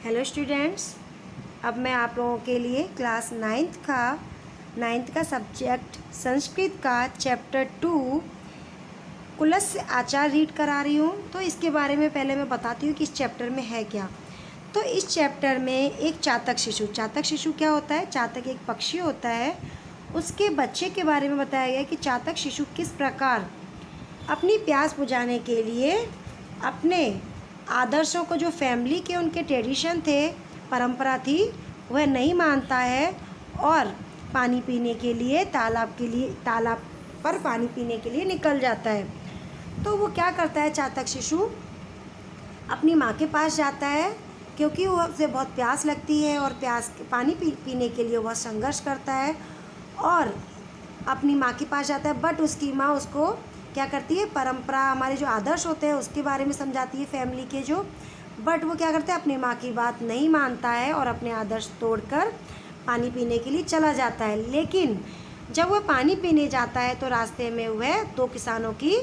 Hello students, अब मैं आप लोगों के लिए क्लास नाइन्थ का सब्जेक्ट संस्कृत का चैप्टर 2 कुलस्य आचार रीड करा रही हूँ। तो इसके बारे में पहले मैं बताती हूँ कि इस चैप्टर में है क्या। तो इस चैप्टर में एक चातक शिशु क्या होता है? चातक एक पक्षी होता है, उसके बच्चे के बारे में बताया गया है कि चातक शिशु किस प्रकार अपनी प्यास बुझाने के लिए अपने आदर्शों को, जो फैमिली के उनके ट्रेडिशन थे, परंपरा थी, वह नहीं मानता है और पानी पीने के लिए तालाब पर पानी पीने के लिए निकल जाता है। तो वो क्या करता है? चातक शिशु अपनी माँ के पास जाता है क्योंकि वो उसे बहुत प्यास लगती है और पानी पीने के लिए वह संघर्ष करता है और अपनी माँ के पास जाता है। बट उसकी माँ उसको क्या करती है? परंपरा, हमारे जो आदर्श होते हैं उसके बारे में समझाती है, फैमिली के जो। बट वो क्या करता है? अपनी माँ की बात नहीं मानता है और अपने आदर्श तोड़कर पानी पीने के लिए चला जाता है। लेकिन जब वह पानी पीने जाता है तो रास्ते में वह दो किसानों की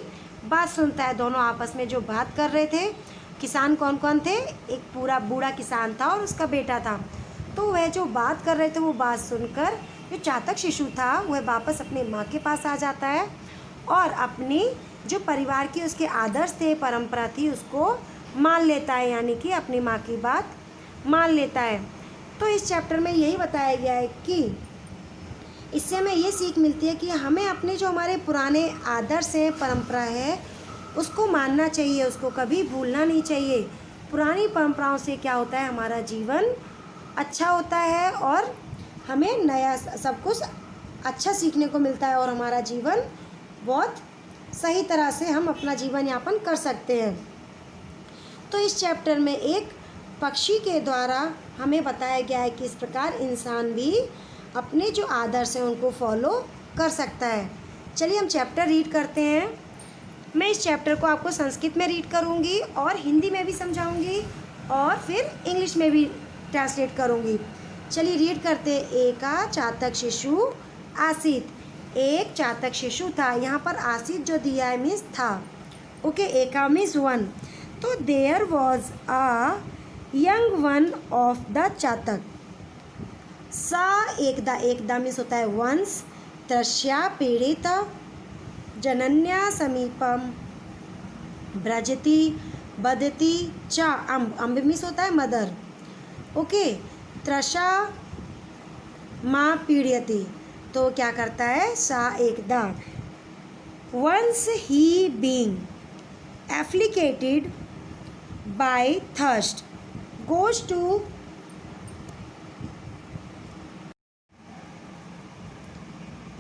बात सुनता है। दोनों आपस में जो बात कर रहे थे, किसान कौन कौन थे? एक पूरा बूढ़ा किसान था और उसका बेटा था। तो वह जो बात कर रहे थे, वो बात सुनकर जो चातक शिशु था वह वापस अपनी माँ के पास आ जाता है और अपनी जो परिवार की उसके आदर्श थे, परंपरा थी, उसको मान लेता है, यानी कि अपनी माँ की बात मान लेता है। तो इस चैप्टर में यही बताया गया है कि इससे हमें ये सीख मिलती है कि हमें अपने जो हमारे पुराने आदर्श हैं, परंपरा है, उसको मानना चाहिए, उसको कभी भूलना नहीं चाहिए। पुरानी परंपराओं से क्या होता है? हमारा जीवन अच्छा होता है और हमें नया सब कुछ अच्छा सीखने को मिलता है और हमारा जीवन बहुत सही तरह से हम अपना जीवन यापन कर सकते हैं। तो इस चैप्टर में एक पक्षी के द्वारा हमें बताया गया है कि इस प्रकार इंसान भी अपने जो आदर्श हैं उनको फॉलो कर सकता है। चलिए हम चैप्टर रीड करते हैं। मैं इस चैप्टर को आपको संस्कृत में रीड करूंगी और हिंदी में भी समझाऊंगी और फिर इंग्लिश में भी ट्रांसलेट करूंगी। चलिए रीड करते। एका चातक शिशु आसीत। एक चातक शिशु था। यहाँ पर आसीत जो दिया है मीन्स था। ओके, एका मीन्स वन। तो there was a young one of the चातक। सा एकदा मीन्स होता है वंस। त्रस्या पीड़ित। जनन्या समीपम। ब्रजति बदति च अम्ब मीन्स होता है मदर। ओके, त्रषा माँ पीड़यति, तो क्या करता है? सा एकदा। Once he being afflicted by thirst goes to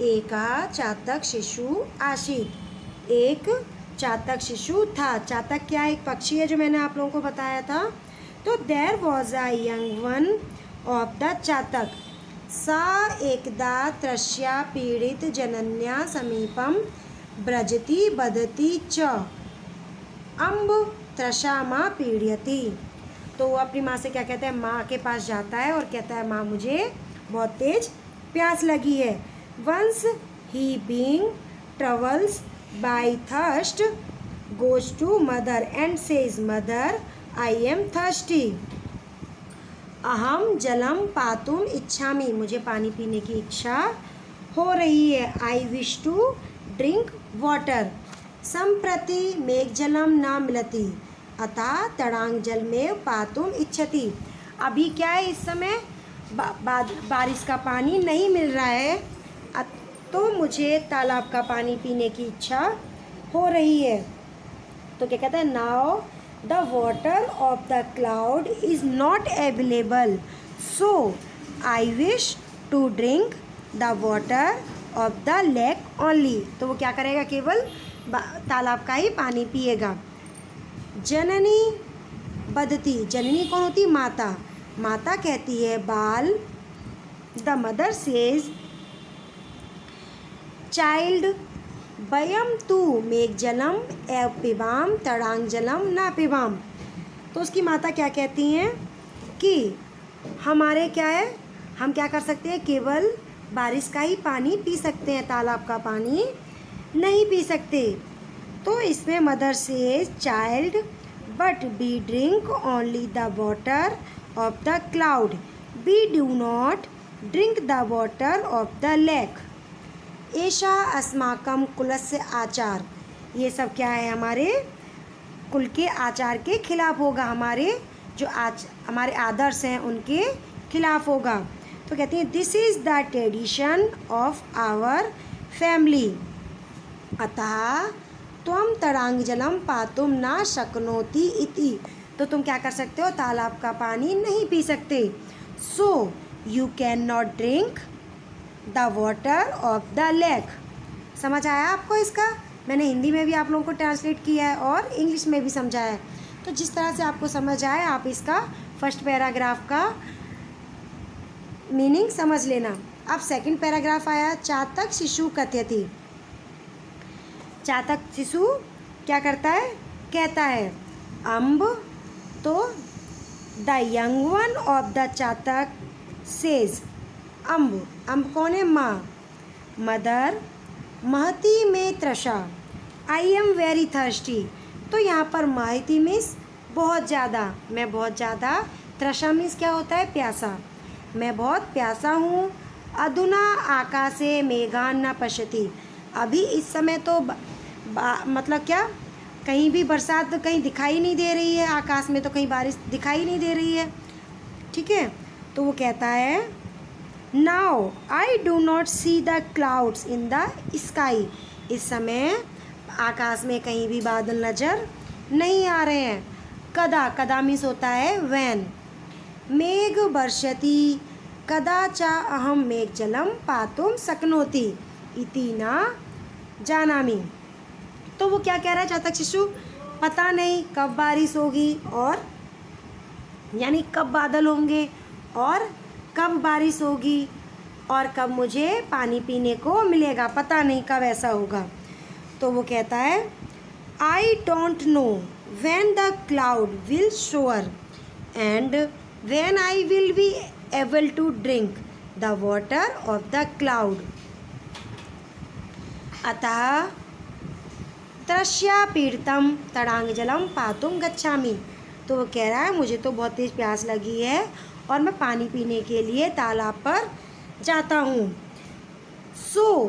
एका चातक शिशु आसीत। एक चातक शिशु था। चातक क्या है? एक पक्षी है, जो मैंने आप लोगों को बताया था। तो there was a young one of the चातक। सा एकदा त्रस्या पीड़ित जनन्या समीपम ब्रजति बदति च अम्ब त्रषा माँ पीड़यति। तो वो अपनी माँ से क्या कहता है? माँ के पास जाता है और कहता है, माँ मुझे बहुत तेज प्यास लगी है। वंस ही बीइंग ट्रवल्स by thirst goes to mother and says, mother I am thirsty. अहम जलम पातुम इच्छामि, मुझे पानी पीने की इच्छा हो रही है। I wish to drink water. संप्रति मेघजलम न मिलति अतः तड़ांग जल में पातुम इच्छति। अभी क्या है? इस समय बारिश का पानी नहीं मिल रहा है, तो मुझे तालाब का पानी पीने की इच्छा हो रही है। तो क्या कहता है? Now the water of the cloud is not available, so I wish to drink the water of the lake only। तो वो क्या करेगा? केवल तालाब का ही पानी पिएगा। जननी बदती। जननी कौन होती? माता। माता कहती है, बाल। द मदर सेज चाइल्ड वयम तू मेघजलम एव पिबाम तड़ांग जलम ना पिबाम। तो उसकी माता क्या कहती हैं कि हमारे क्या है, हम क्या कर सकते हैं? केवल बारिश का ही पानी पी सकते हैं, तालाब का पानी नहीं पी सकते। तो इसमें मदर से child but be drink only the water of the cloud. We do not drink the water of the lake. एषा अस्माकं कुलस्य आचार. ये सब क्या है, हमारे कुल के आचार के खिलाफ होगा, हमारे आदर्श हैं उनके खिलाफ होगा. तो कहते हैं this is the tradition of our family. अतः त्वं तडागजलं पातुं न शक्नोति इति. तो तुम क्या कर सकते हो, तालाब का पानी नहीं पी सकते. So you can not drink the water of the lake. समझ आया आपको इसका? मैंने हिंदी में भी आप लोगों को ट्रांसलेट किया है और इंग्लिश में भी समझाया है. तो जिस तरह से आपको समझ आए आप इसका फर्स्ट पैराग्राफ का मीनिंग समझ लेना. अब सेकंड पैराग्राफ आया, चातक शिशु कथयति. चातक शिशु क्या करता है, कहता है. अम्ब, तो the young one of the चातक सेज. अम्ब कौन है, माँ. मदर, महती में तृषा. I am very thirsty. तो यहाँ पर महती मीन्स बहुत ज़्यादा, मैं बहुत ज़्यादा. तृषा मीन्स क्या होता है, प्यासा. मैं बहुत प्यासा हूँ. अधुना आकाशे मेघान न पश्यति. अभी इस समय तो मतलब क्या, कहीं भी बरसात कहीं दिखाई नहीं दे रही है, आकाश में तो कहीं बारिश दिखाई नहीं दे रही है. ठीक है, तो वो कहता है now I do not see the clouds in the sky. इस समय आकाश में कहीं भी बादल नज़र नहीं आ रहे हैं. कदा मीन्स होता है वैन. मेघ वर्षति कदा च अहम मेघजलम पातुम शक्नोति इति न जानामि. तो वो क्या कह रहा है चातक शिशु, पता नहीं कब बारिश होगी, और यानी कब बादल होंगे और कब बारिश होगी और कब मुझे पानी पीने को मिलेगा, पता नहीं कब ऐसा होगा. तो वो कहता है I don't know when the cloud will shower and when I will be able to drink the water of the cloud. अतः तृष्या पीड़ितम तडागजलम पातुम गच्छामि. तो वो कह रहा है मुझे तो बहुत तेज़ प्यास लगी है और मैं पानी पीने के लिए तालाब पर जाता हूँ. So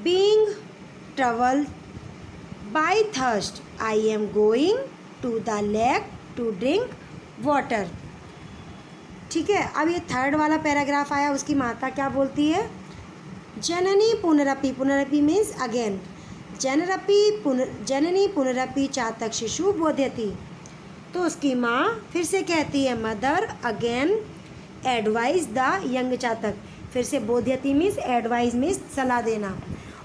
being troubled by thirst I am going to the lake to drink water. ठीक है, अब ये थर्ड वाला पैराग्राफ आया, उसकी माता क्या बोलती है, जननी पुनरपि. पुनरपि मीन्स अगेन. जननी पुनरपि चातक शिशु बोध्यति. तो उसकी माँ फिर से कहती है, mother again advise the young चातक. फिर से बोध्यति मीन्स एडवाइज मीन्स सलाह देना,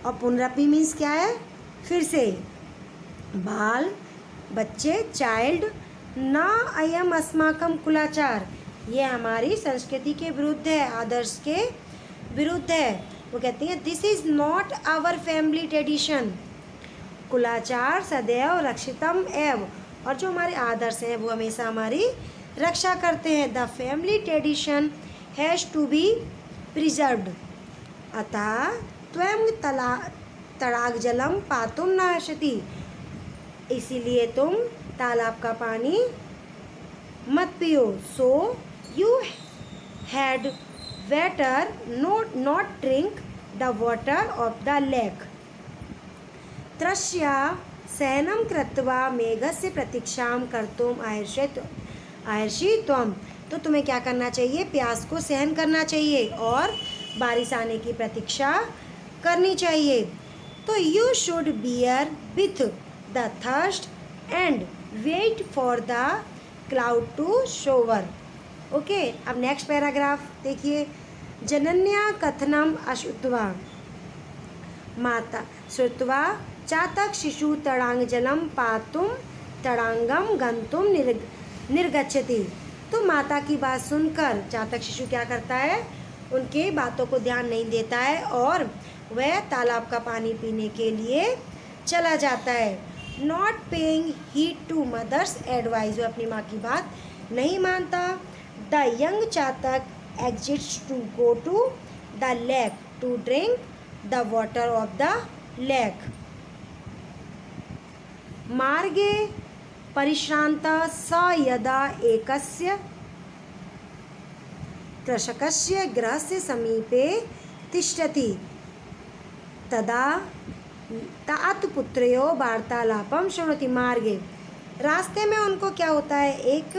और पुनरपि मीन्स क्या है, फिर से. बाल, बच्चे, चाइल्ड. ना अयम अस्माकम कुलाचार. ये हमारी संस्कृति के विरुद्ध है, आदर्श के विरुद्ध है. वो कहती हैं this is not our family tradition. कुलाचार सदैव रक्षितम एव. और जो हमारे आदर्श हैं वो हमेशा हमारी रक्षा करते हैं. The family tradition has to be preserved. अतः त्वं तडागजलम पातुम न शक्नोति. इसीलिए तुम तालाब का पानी मत पियो. So you had better not drink the water of the lake. तृष्या शयनं कृत्वा मेघस्य प्रतीक्षां कर्तुम आर्षि त्वं. तो तुम्हें क्या करना चाहिए, प्यास को सहन करना चाहिए और बारिश आने की प्रतीक्षा करनी चाहिए. तो you should bear with the thirst and wait for the cloud to shower. Okay, अब नेक्स्ट पैराग्राफ देखिए. जनन्या कथनम अश्रुत्वा. माता श्रुत्वा चातक शिशु तडागजलम पातुम तडागम गंतुम निर्गच्छति. तो माता की बात सुनकर चातक शिशु क्या करता है, उनके बातों को ध्यान नहीं देता है और वह तालाब का पानी पीने के लिए चला जाता है. Not paying heed to mother's advice. वो अपनी माँ की बात नहीं मानता. The young chatak exits to go to the lake to drink the water of the lake. मार्गे परिश्रांत स यदा एकस्य कृषकस्य गृहस्य समीपे तिष्ठति तदा तात पुत्रयो वार्तालापम शृणोति मार्गे। रास्ते में उनको क्या होता है, एक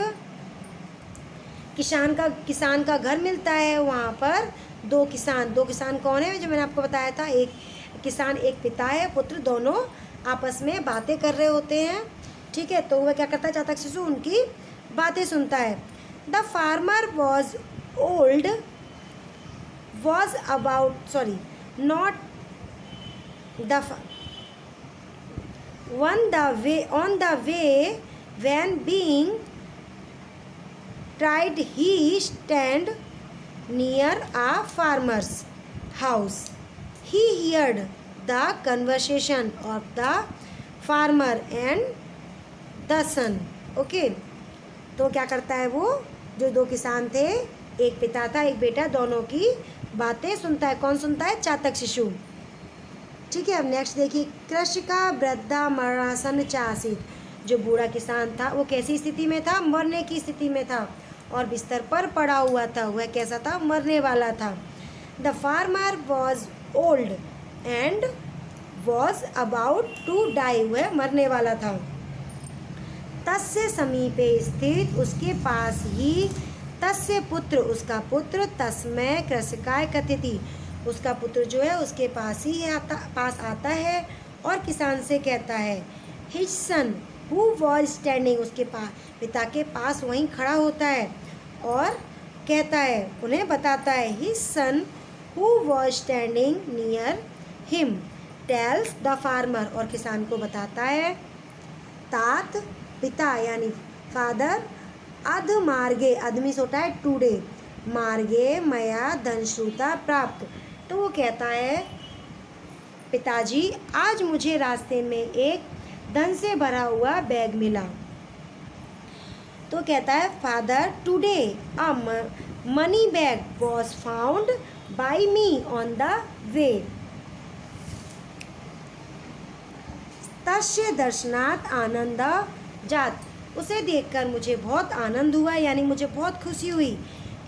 किसान का घर मिलता है। वहाँ पर दो किसान कौन है, जो मैंने आपको बताया था, एक किसान, एक पिता है, पुत्र, दोनों आपस में बातें कर रहे होते हैं। ठीक है, तो वह क्या करता है, चातक शिशु उनकी बातें सुनता है। The farmer was old was about sorry not the on the way when being tried he stand near a farmer's house. He heard the conversation of the farmer and the son. Okay, तो क्या करता है वो, जो दो किसान थे, एक पिता था एक बेटा, दोनों की बातें सुनता है। कौन सुनता है, चातक शिशु। ठीक है, अब नेक्स्ट देखिए, कृषिका वृद्धा मरणासन चासीत। जो बूढ़ा किसान था वो कैसी स्थिति में था, मरने की स्थिति में था और बिस्तर पर पड़ा हुआ था। वह कैसा था, मरने वाला था। The farmer was old and was about to die. वह मरने वाला था। तस्य समीपे स्थित, उसके पास ही, तस्य पुत्र, उसका पुत्र, तस्मै कृषिकाय कथयति, उसका पुत्र जो है उसके पास आता है और किसान से कहता है। His son who was standing, उसके पिता के पास वहीं खड़ा होता है और कहता है, उन्हें बताता है। His son who was standing near him tells the farmer, और किसान को बताता है। तात, पिता यानी फादर, अध मार्गे, आदमी होता है टुडे, मार्गे मया धनश्रुता प्राप्त, तो वो कहता है, पिताजी आज मुझे रास्ते में एक धन से भरा हुआ बैग मिला। तो कहता है, father today a money bag was found by me on the way. तस्य दर्शनात् आनंद जात, उसे देखकर मुझे बहुत आनंद हुआ, यानी मुझे बहुत खुशी हुई।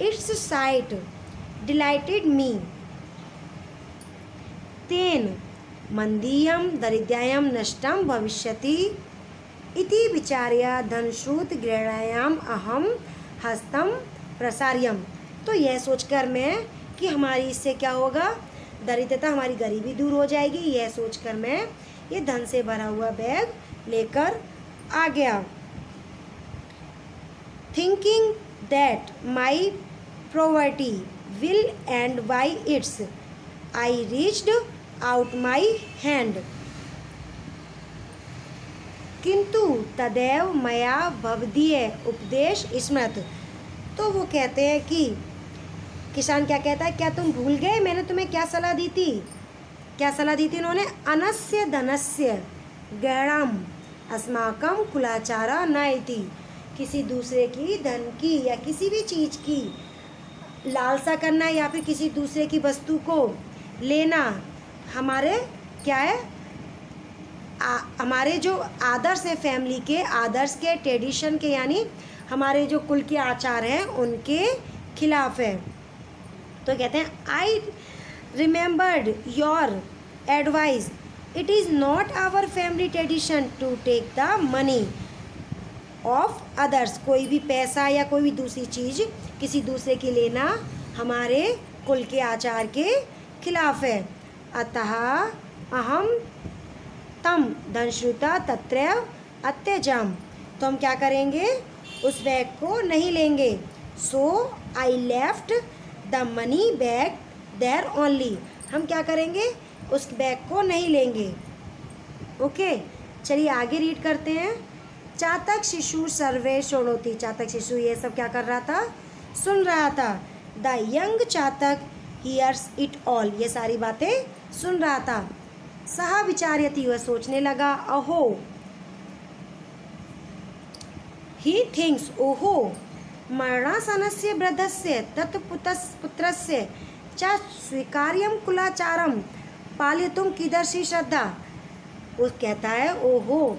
इट्स साइट डिलाइटेड मी तेन मंदीयम दरिद्रायाम नष्टम भविष्यति इति विचार्य धनश्रुत गृहायाम अहम हस्तम प्रसार्यम। तो यह सोचकर मैं कि हमारी इससे क्या होगा, दरिद्रता, हमारी गरीबी दूर हो जाएगी, यह सोचकर मैं ये धन से भरा हुआ बैग लेकर आ गया। Thinking that my poverty will and by it's I reached out my hand किंतु तदैव मया भवदीय उपदेश स्मृत। तो वो कहते हैं कि किसान क्या कहता है, क्या तुम भूल गए मैंने तुम्हें क्या सलाह दी थी, क्या सलाह दी थी उन्होंने, अनस्य धनस्य गैरम अस्माकम कुलाचारा न इति, किसी दूसरे की धन की या किसी भी चीज़ की लालसा करना या फिर किसी दूसरे की वस्तु को लेना हमारे क्या है, हमारे जो आदर्श है, फैमिली के आदर्श के, ट्रेडिशन के, यानी हमारे जो कुल के आचार हैं उनके खिलाफ है। तो कहते हैं, I remembered your advice, it is not our family tradition to take the money of others. कोई भी पैसा या कोई भी दूसरी चीज़ किसी दूसरे की लेना हमारे कुल के आचार के खिलाफ है। अतः अहम तम धनश्रुता तत्रैव अत्यजम, तो हम क्या करेंगे, उस बैग को नहीं लेंगे। So I left the money bag there only, हम क्या करेंगे, उस बैग को नहीं लेंगे। ओके, चलिए आगे रीड करते हैं। चातक शिशु सर्वे शृणोति, चातक शिशु ये सब क्या कर रहा था, सुन रहा था। The young chatak hears it all, ये सारी बातें सुन रहा था। सह विचार्यति, वह सोचने लगा। अहो, ही थिंक्स, ओहो, मरणासनस्य वृद्धस्य तत्पुत्रस्य च स्वीकार्यम कुलाचारम पालितुम कीदर्शी श्रद्धा। वो कहता है, ओहो,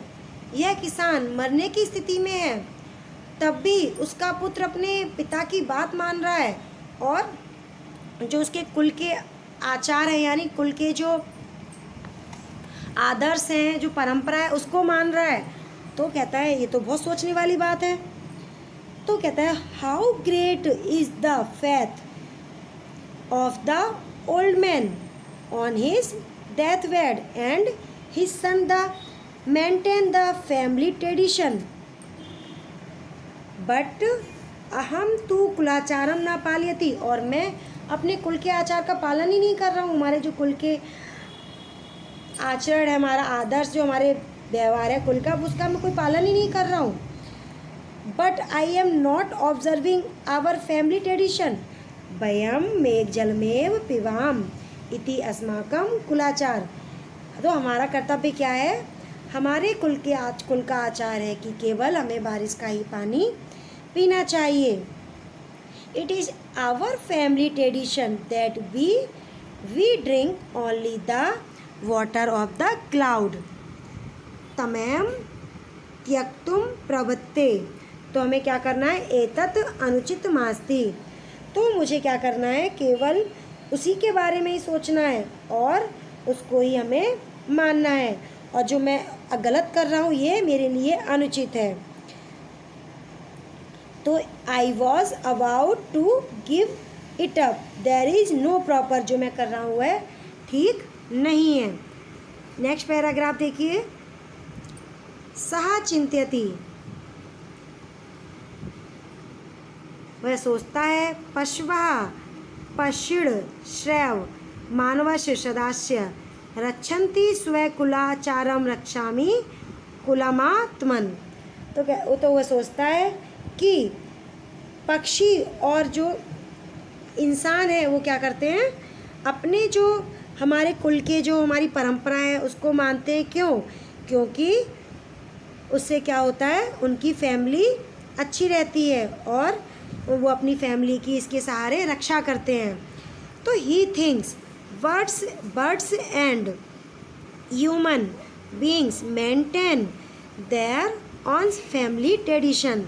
यह किसान मरने की स्थिति में है, तब भी उसका पुत्र अपने पिता की बात मान रहा है और जो उसके कुल के आचार हैं, यानी कुल के जो आदर्श हैं, जो परंपरा है, उसको मान रहा है। तो कहता है ये तो बहुत सोचने वाली बात है। तो कहता है how great is the faith of the old man on his death bed and his son the maintain the family tradition but अहम तू कुलाचारम न पालयति, और मैं अपने कुल के आचार का पालन ही नहीं कर रहा हूँ। हमारे जो कुल के आचरण है, हमारा आदर्श जो हमारे व्यवहार है कुल का, उसका मैं कोई पालन ही नहीं कर रहा हूँ। But I am not observing our family tradition वयम मेघ जलमेव पिबाम इति अस्माकम कुलाचार। तो हमारा कर्तव्य क्या है? हमारे कुल का आचार है कि केवल हमें बारिश का ही पानी पीना चाहिए। It is our family tradition that we drink only the water of the cloud तमैम त्यक्तुम प्रवत्ते। तो हमें क्या करना है? एतत् अनुचित मास्ति। तो मुझे क्या करना है? केवल उसी के बारे में ही सोचना है और उसको ही हमें मानना है, और जो मैं गलत कर रहा हूँ ये मेरे लिए अनुचित है। तो I was about to give it up, there is no proper, जो मैं कर रहा हूँ वह ठीक नहीं है। नेक्स्ट पैराग्राफ देखिए। सह चिंत्यति, वह सोचता है। पश्वः पश्चिड़ श्रैव मानवस्य सदास्य रक्षन्ति स्वकुलाचारम रक्षामि कुलमात्मन। तो वह सोचता है कि पक्षी और जो इंसान है वो क्या करते हैं? अपने जो हमारे कुल के जो हमारी परंपरा है उसको मानते हैं। क्यों? क्योंकि उससे क्या होता है? उनकी फैमिली अच्छी रहती है और वो अपनी फैमिली की इसके सहारे रक्षा करते हैं। तो he thinks birds and human beings maintain their own family tradition.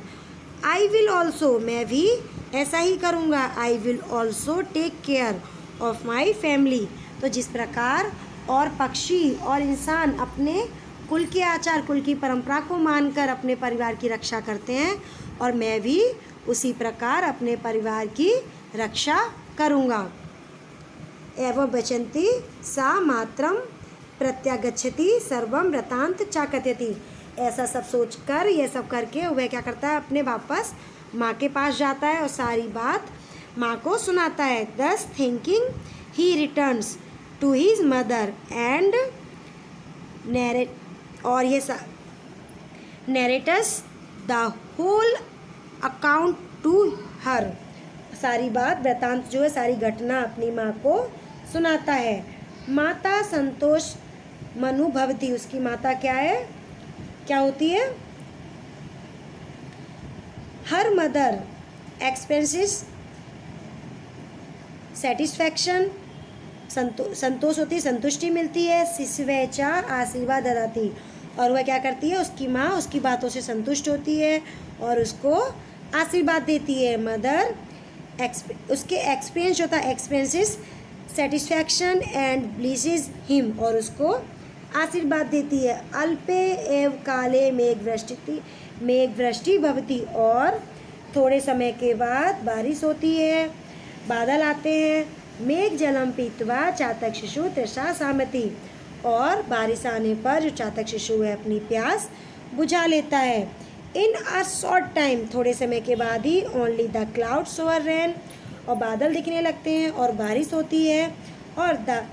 I will also, मैं भी ऐसा ही करूँगा। I will also take care of my family. तो जिस प्रकार और पक्षी और इंसान अपने कुल के आचार, कुल की परंपरा को मानकर अपने परिवार की रक्षा करते हैं, और मैं भी उसी प्रकार अपने परिवार की रक्षा करूँगा। एवं बचंती सा मात्रम प्रत्यागच्छति सर्वम वृतांत चाकत्यति। ऐसा सब सोचकर, ये सब करके वह क्या करता है? अपने वापस माँ के पास जाता है और सारी बात माँ को सुनाता है। Thus thinking he returns to his mother and narrates the whole account to her. सारी बात, वृतांत जो है, सारी घटना अपनी माँ को सुनाता है। माता संतोष मनुभवती, उसकी माता क्या है? क्या होती है? हर मदर एक्सपेंसेस सेटिस्फैक्शन, संतोष होती है, संतुष्टि मिलती है। शिष्यवेचा आशीर्वाद ददाती, और वह क्या करती है? उसकी माँ उसकी बातों से संतुष्ट होती है और उसको आशीर्वाद देती है। मदर उसके एक्सपीरियंस होता है, एक्सपेंसेस सेटिस्फैक्शन एंड ब्लिसेस हिम, और उसको आशीर्वाद देती है। अल्पे एव काले मेघ वृष्टि भवती, और थोड़े समय के बाद बारिश होती है, बादल आते हैं। मेघ जलम पीत्वा चातक शिशु तृषा शामति, और बारिश आने पर जो चातक शिशु है अपनी प्यास बुझा लेता है। इन अ शॉर्ट टाइम, थोड़े समय के बाद ही, only the clouds over rain, और बादल दिखने लगते हैं और बारिश होती है। और the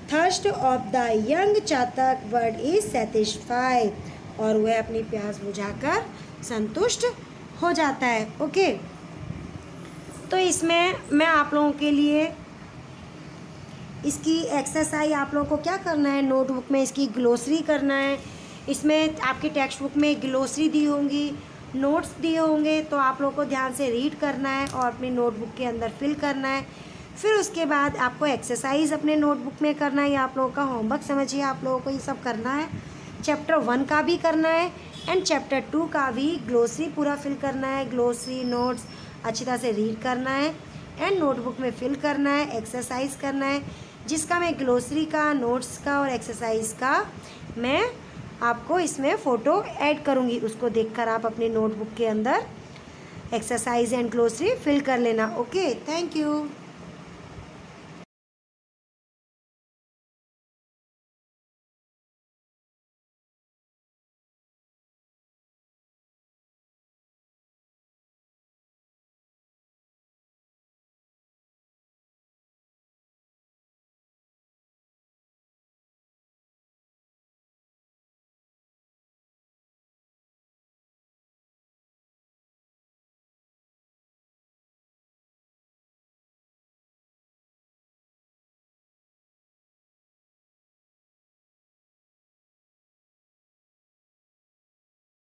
thirst of the young chatak bird is satisfied, और वह अपनी प्यास बुझाकर संतुष्ट हो जाता है। ओके, तो इसमें मैं आप लोगों के लिए इसकी एक्सरसाइज, आप लोगों को क्या करना है? नोटबुक में इसकी ग्लोसरी करना है। इसमें आपकी टेक्स्ट बुक में ग्लोसरी दी होंगी, नोट्स दिए होंगे, तो आप लोगों को ध्यान से रीड करना है और अपनी नोटबुक के अंदर फिल करना है। फिर उसके बाद आपको एक्सरसाइज अपने नोटबुक में करना है। ये आप लोगों का होमवर्क समझिए, आप लोगों को ये सब करना है। चैप्टर 1 का भी करना है एंड चैप्टर 2 का भी ग्लोसरी पूरा फिल करना है। ग्लोसरी, नोट्स, अच्छी तरह से रीड करना है एंड नोटबुक में फिल करना है, एक्सरसाइज करना है, जिसका मैं ग्लोसरी का, नोट्स का और एक्सरसाइज का मैं आपको इसमें फ़ोटो ऐड करूँगी। उसको देखकर आप अपनी नोटबुक के अंदर एक्सरसाइज एंड ग्लोसरी फिल कर लेना। Okay, thank you.